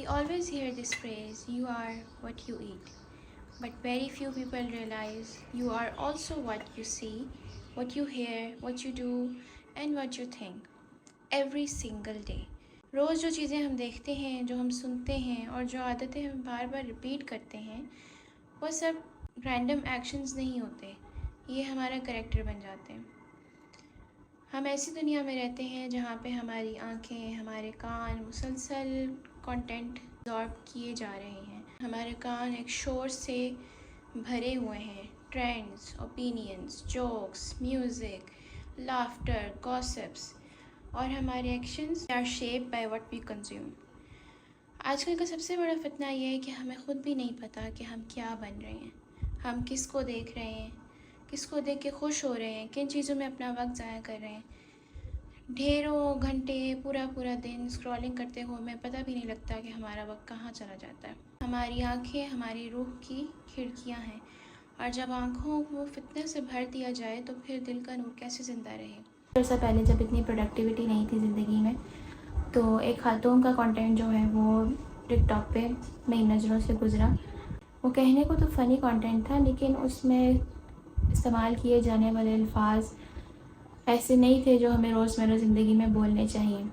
We always hear this phrase, you are what you eat. But very few people realize you are also what you see, what you hear, what you do, and what you think. Every single day. रोज़ जो चीज़ें हम देखते हैं, जो हम सुनते हैं और जो आदतें हम बार बार रिपीट करते हैं, वो सब रैंडम एक्शंस नहीं होते. ये हमारा करेक्टर बन जाते हैं. हम ऐसी दुनिया में रहते हैं जहाँ पे हमारी आँखें, हमारे कान मुसलसल कंटेंट अब्जॉर्ब किए जा रहे हैं. हमारे कान एक शोर से भरे हुए हैं. Trends, opinions, jokes, music, laughter, gossips और हमारे actions are shaped by what we consume. आजकल का सबसे बड़ा फितना ये है कि हमें ख़ुद भी नहीं पता कि हम क्या बन रहे हैं. हम किसको देख रहे हैं, किसको देख के खुश हो रहे हैं, किन चीज़ों में अपना वक्त ज़ाया कर रहे हैं. ढेरों घंटे पूरा दिन स्क्रॉलिंग करते हुए हमें पता भी नहीं लगता कि हमारा वक्त कहाँ चला जाता है. हमारी आंखें हमारी रूह की खिड़कियाँ हैं और जब आँखों को फितने से भर दिया जाए तो फिर दिल का नूर कैसे ज़िंदा रहे. ऐसा पहले जब इतनी प्रोडक्टिविटी नहीं थी ज़िंदगी में, तो एक खातून का कंटेंट जो है वो टिकटॉक पे मेरी नज़रों से गुज़रा. वो कहने को तो फ़नी कंटेंट था, लेकिन उसमें इस्तेमाल किए जाने वाले अल्फाज ऐसे नहीं थे जो हमें रोज़मर्रा ज़िंदगी में बोलने चाहिए.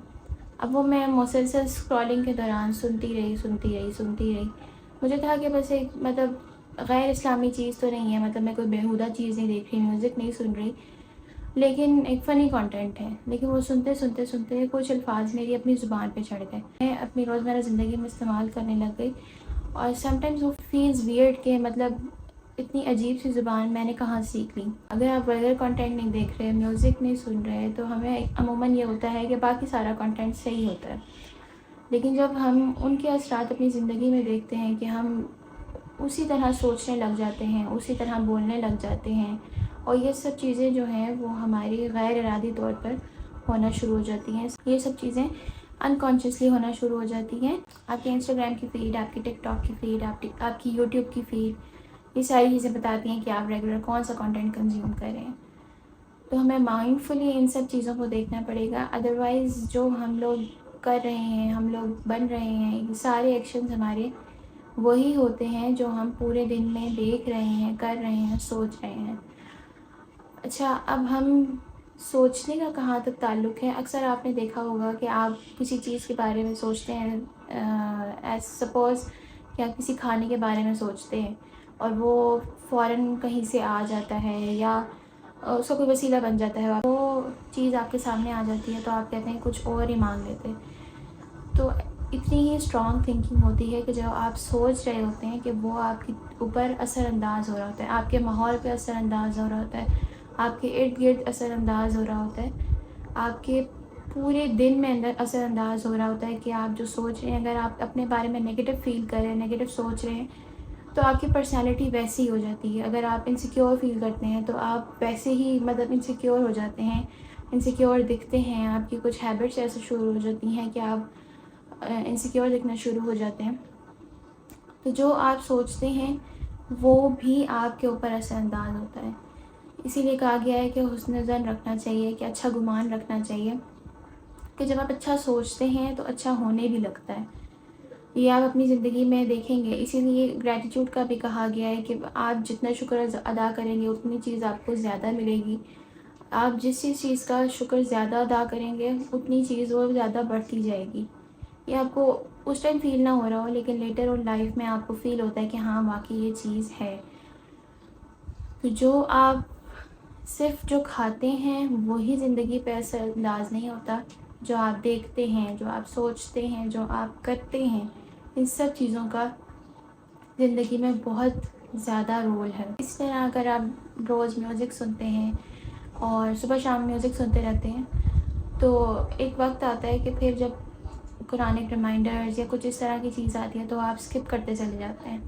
अब वो मैं मुसलसल स्क्रॉलिंग के दौरान सुनती रही. मुझे था कि बस एक गैर इस्लामी चीज़ तो नहीं है, मैं कोई बेहुदा चीज़ नहीं देख रही, म्यूज़िक नहीं सुन रही, लेकिन एक फ़नी कंटेंट है. लेकिन वो सुनते कुछ अल्फाज मेरी अपनी ज़ुबान पे चढ़ गए. मैं अपनी रोज़मर्रा ज़िंदगी में इस्तेमाल करने लग गई और समटाइम्स वो फील्स वियर्ड के इतनी अजीब सी ज़ुबान मैंने कहाँ सीख ली. अगर आप वल्गर कंटेंट नहीं देख रहे, म्यूज़िक नहीं सुन रहे, तो हमें अमूमन ये होता है कि बाकी सारा कंटेंट सही होता है. लेकिन जब हम उनके असरात अपनी ज़िंदगी में देखते हैं कि हम उसी तरह सोचने लग जाते हैं, उसी तरह बोलने लग जाते हैं, और ये सब चीज़ें जो हैं वो हमारी गैर इरादी तौर पर होना शुरू हो जाती हैं. ये सब चीज़ें अनकॉन्शियसली होना शुरू हो जाती हैं. आपके इंस्टाग्राम की फ़ीड, आपकी टिकटॉक की फ़ीड, आपकी यूट्यूब की फ़ीड, ये सारी चीज़ें बताती हैं कि आप रेगुलर कौन सा कंटेंट कंज्यूम कर रहे हैं. तो हमें माइंडफुली इन सब चीज़ों को देखना पड़ेगा. अदरवाइज़ जो हम लोग कर रहे हैं, हम लोग बन रहे हैं, ये सारे एक्शंस हमारे वही होते हैं जो हम पूरे दिन में देख रहे हैं, कर रहे हैं, सोच रहे हैं. अच्छा, अब हम सोचने का कहाँ तक ताल्लुक़ है. अक्सर आपने देखा होगा कि आप किसी चीज़ के बारे में सोचते हैं, एज़ सपोज़ कि आप किसी खाने के बारे में सोचते हैं और वो फ़ौरन कहीं से आ जाता है या उसका कोई वसीला बन जाता है. वो चीज़ आपके सामने आ जाती है तो आप कहते हैं कुछ और ही मांग लेते हैं. तो इतनी ही स्ट्रॉन्ग थिंकिंग होती है कि जब आप सोच रहे होते हैं कि वो आपके ऊपर असरअंदाज़ हो रहा होता है, आपके माहौल पे असरअंदाज़ हो रहा होता है, आपके इर्द गिर्द असरअंदाज़ हो रहा होता है, आपके पूरे दिन में अंदर असरअंदाज़ हो रहा होता है कि आप जो सोच रहे हैं. अगर आप अपने बारे में नेगेटिव फ़ील कर रहे हैं, नेगेटिव सोच रहे हैं, तो आपकी पर्सनैलिटी वैसी ही हो जाती है. अगर आप इनसिक्योर फ़ील करते हैं तो आप वैसे ही इनसिक्योर हो जाते हैं, इनसिक्योर दिखते हैं. आपकी कुछ हैबिट्स ऐसे शुरू हो जाती हैं कि आप इनसिक्योर दिखना शुरू हो जाते हैं. तो जो आप सोचते हैं वो भी आपके ऊपर असरअंदाज होता है. इसीलिए कहा गया है कि हुस्न ज़न रखना चाहिए, कि अच्छा गुमान रखना चाहिए, कि जब आप अच्छा सोचते हैं तो अच्छा होने भी लगता है. ये आप अपनी ज़िंदगी में देखेंगे. इसीलिए ग्रैटिट्यूड का भी कहा गया है कि आप जितना शुक्र अदा करेंगे उतनी चीज़ आपको ज़्यादा मिलेगी. आप जिस चीज़ का शुक्र ज़्यादा अदा करेंगे उतनी चीज़ वो ज़्यादा बढ़ती जाएगी. ये आपको उस टाइम फ़ील ना हो रहा हो, लेकिन लेटर ऑन लाइफ में आपको फ़ील होता है कि हाँ वाकई ये चीज़ है. तो जो आप सिर्फ जो खाते हैं वही ज़िंदगी पे असरअंदाज नहीं होता. जो आप देखते हैं, जो आप सोचते हैं, जो आप करते हैं, इन सब चीज़ों का ज़िंदगी में बहुत ज़्यादा रोल है. इस तरह अगर आप रोज़ म्यूज़िक सुनते हैं और सुबह शाम म्यूज़िक सुनते रहते हैं तो एक वक्त आता है कि फिर जब कुरानिक रिमाइंडर्स या कुछ इस तरह की चीज़ आती है तो आप स्किप करते चले जाते हैं,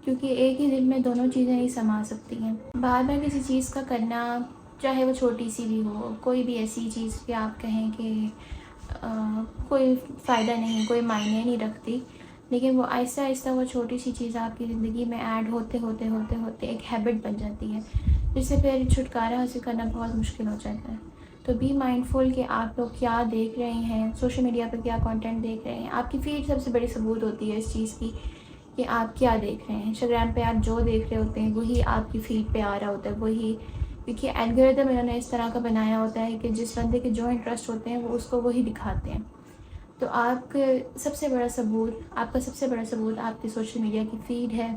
क्योंकि एक ही दिन में दोनों चीज़ें नहीं समा सकती हैं. बार बार किसी चीज़ का करना, चाहे वो छोटी सी भी हो, कोई भी ऐसी चीज़ कि आप कहें कि कोई फ़ायदा नहीं, कोई मायने नहीं रखती, लेकिन वो आहिस्ता आहिस्ता वो छोटी सी चीज़ आपकी ज़िंदगी में ऐड होते एक हैबिट बन जाती है, जिससे फिर छुटकारा हासिल करना बहुत मुश्किल हो जाता है. تو بی مائنڈفل کہ آپ لوگ کیا دیکھ رہے ہیں، سوشل میڈیا پہ کیا کانٹینٹ دیکھ رہے ہیں. آپ کی فیڈ سب سے بڑی ثبوت ہوتی ہے اس چیز کی کہ آپ کیا دیکھ رہے ہیں. انسٹاگرام پہ آپ جو دیکھ رہے ہوتے ہیں وہی آپ کی فیڈ پہ آ رہا ہوتا ہے، وہی، کیونکہ الگورتھم انہوں نے اس طرح کا بنایا ہوتا ہے کہ جس بندے کے جو انٹرسٹ ہوتے ہیں وہ اس کو وہی دکھاتے ہیں. تو آپ کا سب سے بڑا ثبوت آپ کی سوشل میڈیا کی فیڈ ہے.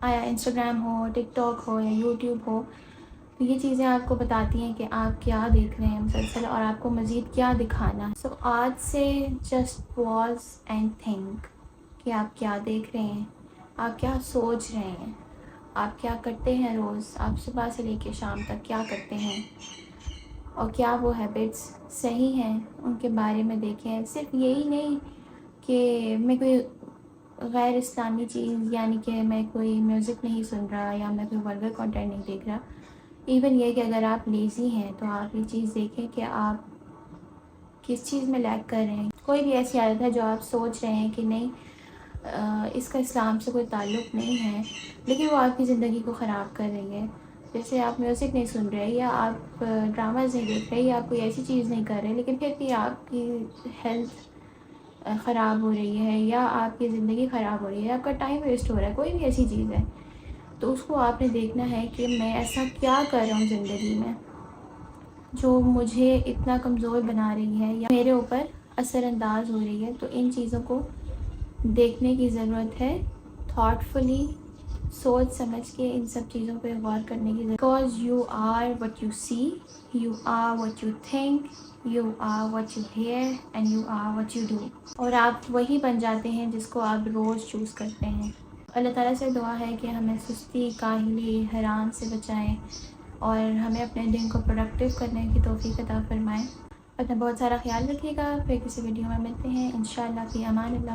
آیا انسٹاگرام ہو، ٹک ٹاک ہو یا یوٹیوب ہو، تو یہ چیزیں آپ کو بتاتی ہیں کہ آپ کیا دیکھ رہے ہیں مسلسل اور آپ کو مزید کیا دکھانا ہے. سو آج سے جسٹ پاز اینڈ تھنک کہ آپ کیا دیکھ رہے ہیں، آپ کیا سوچ رہے ہیں، آپ کیا کرتے ہیں روز، آپ صبح سے لے کے شام تک کیا کرتے ہیں، اور کیا وہ ہیبٹس صحیح ہیں، ان کے بارے میں دیکھیں. صرف یہی نہیں کہ میں کوئی غیر اسلامی چیز، یعنی کہ میں کوئی میوزک نہیں سن رہا یا میں کوئی ولگر کانٹینٹ نہیں دیکھ رہا. ایون یہ کہ اگر آپ لیزی ہیں تو آپ یہ چیز دیکھیں کہ آپ کس چیز میں لیک کر رہے ہیں. کوئی بھی ایسی عادت ہے جو آپ سوچ رہے ہیں کہ نہیں اس کا اسلام سے کوئی تعلق نہیں ہے، لیکن وہ آپ کی زندگی کو خراب کر رہی ہے. جیسے آپ میوزک نہیں سن رہے یا آپ ڈراماز نہیں دیکھ رہے یا آپ کوئی ایسی چیز نہیں کر رہے، لیکن پھر بھی آپ کی ہیلتھ خراب ہو رہی ہے یا آپ کی زندگی خراب ہو رہی ہے، آپ کا ٹائم ویسٹ ہو رہا ہے، کوئی بھی ایسی چیز ہے، تو اس کو آپ نے دیکھنا ہے کہ میں ایسا کیا کر رہا ہوں زندگی میں جو مجھے اتنا کمزور بنا رہی ہے یا میرے اوپر اثر انداز ہو رہی ہے. تو ان چیزوں کو دیکھنے کی ضرورت ہے، تھاٹفلی سوچ سمجھ کے ان سب چیزوں پہ غور کرنے کی ضرورت. Because you are what you see, you are what you think, you are what you hear and you are what you do. اور آپ وہی بن جاتے ہیں جس کو آپ روز چوز کرتے ہیں. اللہ تعالیٰ سے دعا ہے کہ ہمیں سستی، کاہلی، حرام سے بچائیں اور ہمیں اپنے دن کو پروڈکٹیو کرنے کی توفیق عطا فرمائیں. اپنا بہت سارا خیال رکھیے گا. پھر کسی ویڈیو میں ملتے ہیں انشاءاللہ. فی امان اللہ.